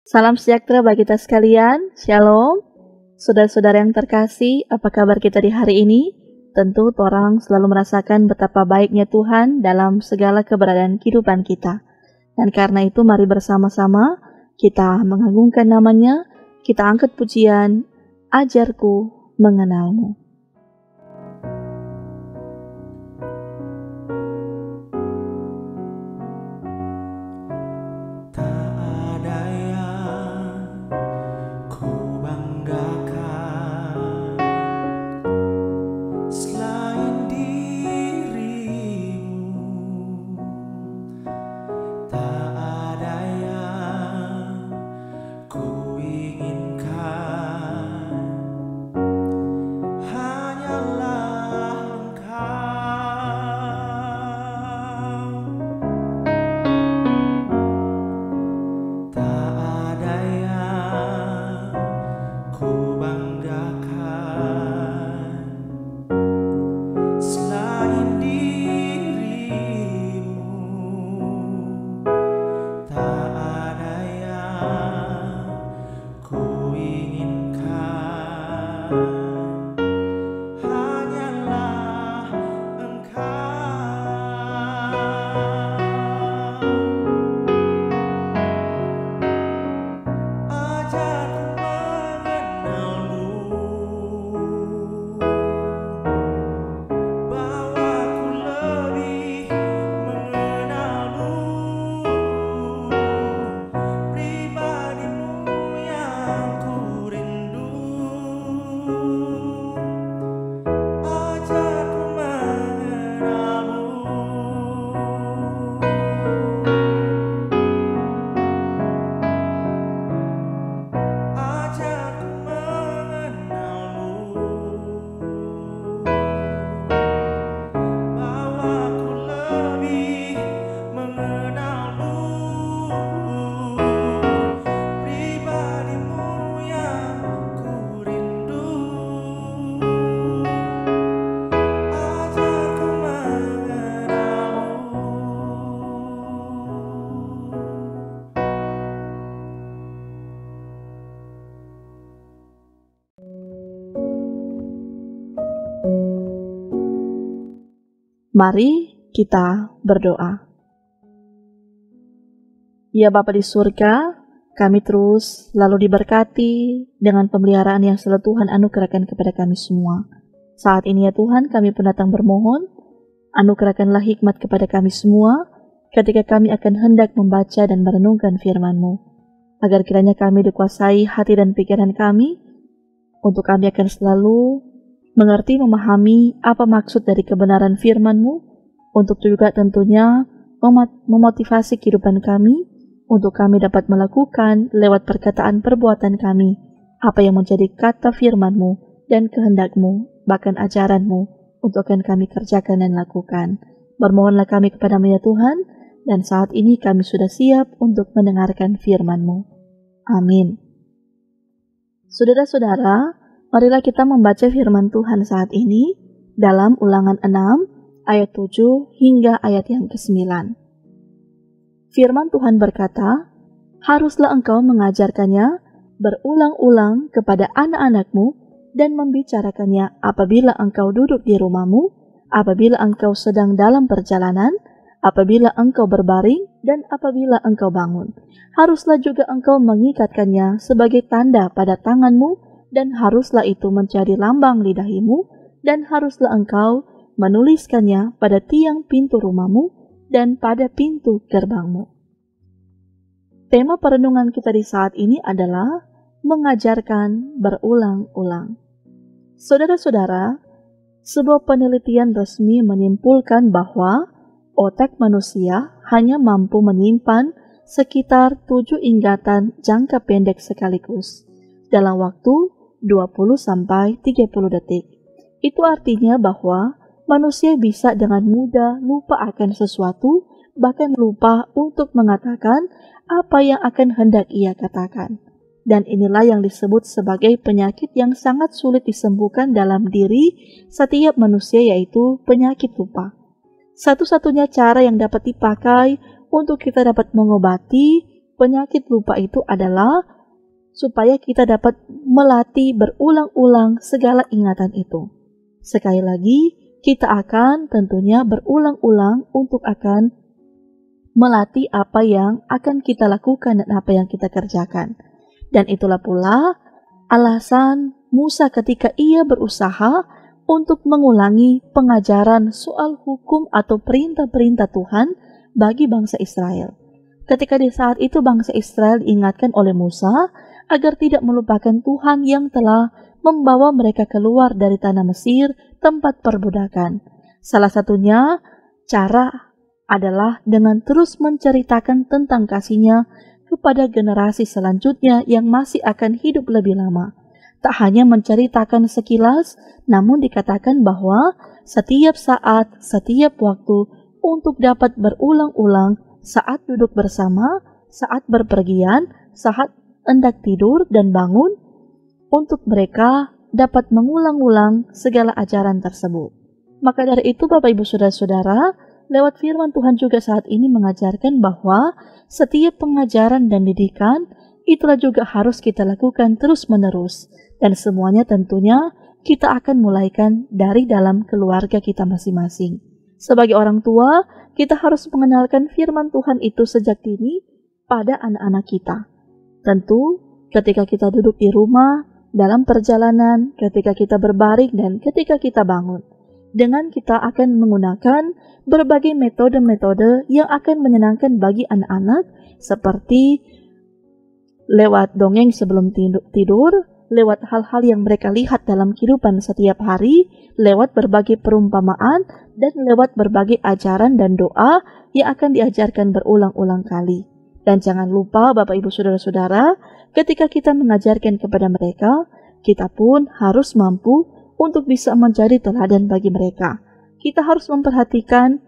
Salam sejahtera bagi kita sekalian, Shalom. Saudara-saudara yang terkasih, apa kabar kita di hari ini? Tentu orang selalu merasakan betapa baiknya Tuhan dalam segala keberadaan kehidupan kita. Dan karena itu mari bersama-sama kita mengagungkan namanya, kita angkat pujian, Ajarku Mengenalmu. Mari kita berdoa. Ya Bapa di surga, kami terus lalu diberkati dengan pemeliharaan yang selalu Tuhan anugerahkan kepada kami semua. Saat ini ya Tuhan, kami pun datang bermohon, anugerahkanlah hikmat kepada kami semua ketika kami akan hendak membaca dan merenungkan firman-Mu, agar kiranya kami dikuasai hati dan pikiran kami, untuk kami akan selalu mengerti, memahami apa maksud dari kebenaran firman-Mu, untuk juga tentunya memotivasi kehidupan kami, untuk kami dapat melakukan lewat perkataan perbuatan kami, apa yang menjadi kata firman-Mu dan kehendak-Mu, bahkan ajaran-Mu, untuk akan kami kerjakan dan lakukan. Bermohonlah kami kepada-Mu ya Tuhan, dan saat ini kami sudah siap untuk mendengarkan firman-Mu. Amin. Saudara-saudara, marilah kita membaca firman Tuhan saat ini dalam Ulangan 6 ayat 7 hingga ayat yang ke-9. Firman Tuhan berkata, "Haruslah engkau mengajarkannya berulang-ulang kepada anak-anakmu dan membicarakannya apabila engkau duduk di rumahmu, apabila engkau sedang dalam perjalanan, apabila engkau berbaring, dan apabila engkau bangun. Haruslah juga engkau mengikatkannya sebagai tanda pada tanganmu, dan haruslah itu menjadi lambang lidahimu, dan haruslah engkau menuliskannya pada tiang pintu rumahmu dan pada pintu gerbangmu." Tema perenungan kita di saat ini adalah mengajarkan berulang-ulang. Saudara-saudara, sebuah penelitian resmi menyimpulkan bahwa otak manusia hanya mampu menyimpan sekitar 7 ingatan jangka pendek sekaligus dalam waktu 20-30 detik. Itu artinya bahwa manusia bisa dengan mudah lupa akan sesuatu, bahkan lupa untuk mengatakan apa yang akan hendak ia katakan. Dan inilah yang disebut sebagai penyakit yang sangat sulit disembuhkan dalam diri setiap manusia, yaitu penyakit lupa. Satu-satunya cara yang dapat dipakai untuk kita dapat mengobati penyakit lupa itu adalah supaya kita dapat melatih berulang-ulang segala ingatan itu. Sekali lagi, kita akan tentunya berulang-ulang untuk akan melatih apa yang akan kita lakukan dan apa yang kita kerjakan. Dan itulah pula alasan Musa ketika ia berusaha untuk mengulangi pengajaran soal hukum atau perintah-perintah Tuhan bagi bangsa Israel. Ketika di saat itu bangsa Israel diingatkan oleh Musa agar tidak melupakan Tuhan yang telah membawa mereka keluar dari tanah Mesir, tempat perbudakan. Salah satunya cara adalah dengan terus menceritakan tentang kasih-Nya kepada generasi selanjutnya yang masih akan hidup lebih lama. Tak hanya menceritakan sekilas, namun dikatakan bahwa setiap saat, setiap waktu untuk dapat berulang-ulang saat duduk bersama, saat berpergian, saat hendak tidur dan bangun, untuk mereka dapat mengulang-ulang segala ajaran tersebut. Maka dari itu Bapak Ibu Saudara-saudara, lewat firman Tuhan juga saat ini mengajarkan bahwa setiap pengajaran dan didikan itulah juga harus kita lakukan terus-menerus. Dan semuanya tentunya kita akan mulaikan dari dalam keluarga kita masing-masing. Sebagai orang tua, kita harus mengenalkan firman Tuhan itu sejak dini pada anak-anak kita. Tentu ketika kita duduk di rumah, dalam perjalanan, ketika kita berbaring, dan ketika kita bangun. Dengan kita akan menggunakan berbagai metode-metode yang akan menyenangkan bagi anak-anak, seperti lewat dongeng sebelum tidur, lewat hal-hal yang mereka lihat dalam kehidupan setiap hari, lewat berbagai perumpamaan, dan lewat berbagai ajaran dan doa yang akan diajarkan berulang-ulang kali. Dan jangan lupa Bapak Ibu Saudara-saudara, ketika kita mengajarkan kepada mereka, kita pun harus mampu untuk bisa menjadi teladan bagi mereka. Kita harus memperhatikan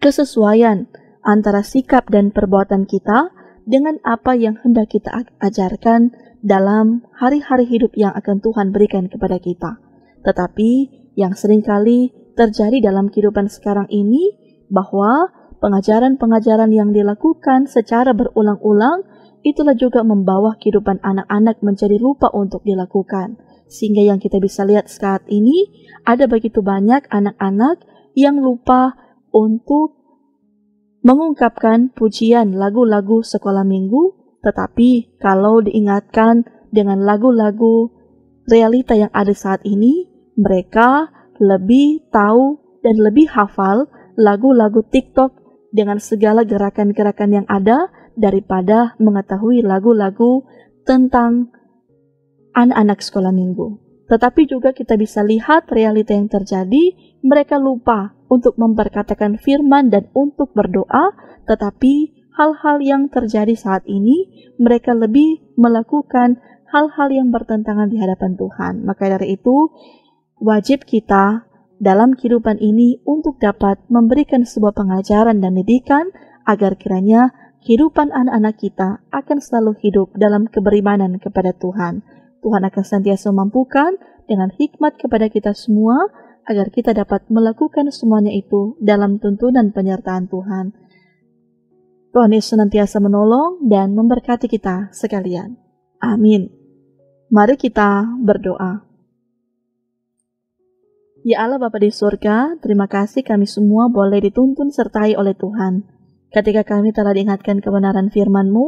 kesesuaian antara sikap dan perbuatan kita dengan apa yang hendak kita ajarkan dalam hari-hari hidup yang akan Tuhan berikan kepada kita. Tetapi yang seringkali terjadi dalam kehidupan sekarang ini, bahwa pengajaran-pengajaran yang dilakukan secara berulang-ulang itulah juga membawa kehidupan anak-anak menjadi lupa untuk dilakukan. Sehingga yang kita bisa lihat saat ini, ada begitu banyak anak-anak yang lupa untuk mengungkapkan pujian lagu-lagu sekolah minggu, tetapi kalau diingatkan dengan lagu-lagu realita yang ada saat ini, mereka lebih tahu dan lebih hafal lagu-lagu TikTok dengan segala gerakan-gerakan yang ada daripada mengetahui lagu-lagu tentang anak-anak sekolah minggu. Tetapi juga kita bisa lihat realita yang terjadi, mereka lupa untuk memperkatakan firman dan untuk berdoa, tetapi hal-hal yang terjadi saat ini, mereka lebih melakukan hal-hal yang bertentangan di hadapan Tuhan. Maka dari itu, wajib kita dalam kehidupan ini untuk dapat memberikan sebuah pengajaran dan didikan agar kiranya kehidupan anak-anak kita akan selalu hidup dalam keberimanan kepada Tuhan. Tuhan akan senantiasa memampukan dengan hikmat kepada kita semua agar kita dapat melakukan semuanya itu dalam tuntunan penyertaan Tuhan. Tuhan Yesus senantiasa menolong dan memberkati kita sekalian. Amin. Mari kita berdoa. Ya Allah Bapa di surga, terima kasih kami semua boleh dituntun sertai oleh Tuhan. Ketika kami telah diingatkan kebenaran firman-Mu,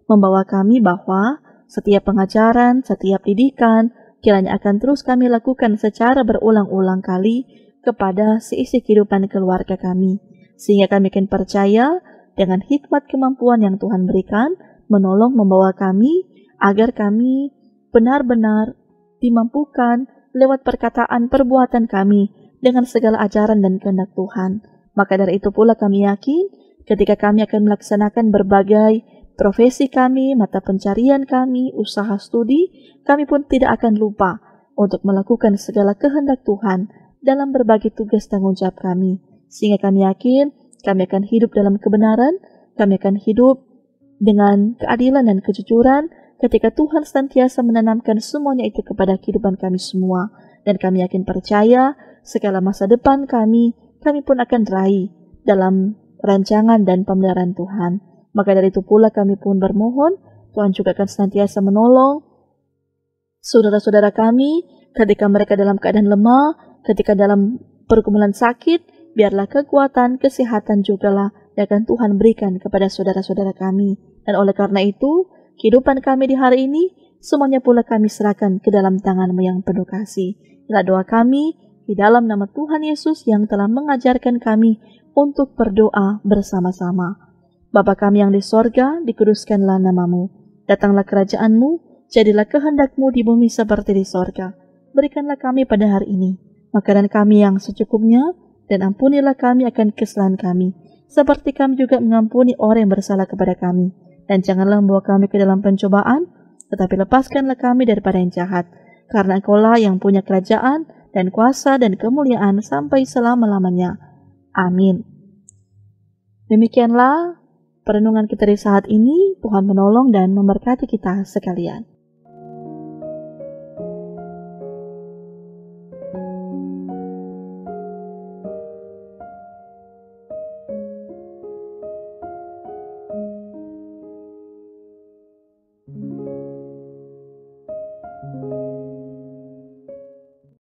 membawa kami bahwa setiap pengajaran, setiap didikan, kiranya akan terus kami lakukan secara berulang-ulang kali kepada seisi kehidupan keluarga kami. Sehingga kami akan percaya dengan hikmat kemampuan yang Tuhan berikan, menolong membawa kami, agar kami benar-benar dimampukan lewat perkataan perbuatan kami dengan segala ajaran dan kehendak Tuhan. Maka dari itu pula kami yakin, ketika kami akan melaksanakan berbagai profesi kami, mata pencarian kami, usaha studi, kami pun tidak akan lupa untuk melakukan segala kehendak Tuhan dalam berbagai tugas tanggung jawab kami. Sehingga kami yakin, kami akan hidup dalam kebenaran, kami akan hidup dengan keadilan dan kejujuran, ketika Tuhan senantiasa menanamkan semuanya itu kepada kehidupan kami semua. Dan kami yakin percaya, segala masa depan kami pun akan raih dalam rancangan dan pemeliharaan Tuhan. Maka dari itu pula kami pun bermohon, Tuhan juga akan senantiasa menolong saudara-saudara kami ketika mereka dalam keadaan lemah, ketika dalam pergumulan sakit, biarlah kekuatan, kesehatan jugalah yang akan Tuhan berikan kepada saudara-saudara kami. Dan oleh karena itu, kehidupan kami di hari ini, semuanya pula kami serahkan ke dalam tangan-Mu yang penuh kasih. Inilah doa kami di dalam nama Tuhan Yesus yang telah mengajarkan kami untuk berdoa bersama-sama. Bapa kami yang di sorga, dikuduskanlah nama-Mu. Datanglah kerajaan-Mu, jadilah kehendak-Mu di bumi seperti di sorga. Berikanlah kami pada hari ini makanan kami yang secukupnya, dan ampunilah kami akan kesalahan kami, seperti kami juga mengampuni orang yang bersalah kepada kami. Dan janganlah membawa kami ke dalam pencobaan, tetapi lepaskanlah kami daripada yang jahat. Karena Engkau-lah yang punya kerajaan, dan kuasa, dan kemuliaan sampai selama-lamanya. Amin. Demikianlah perenungan kita di saat ini. Tuhan menolong dan memberkati kita sekalian.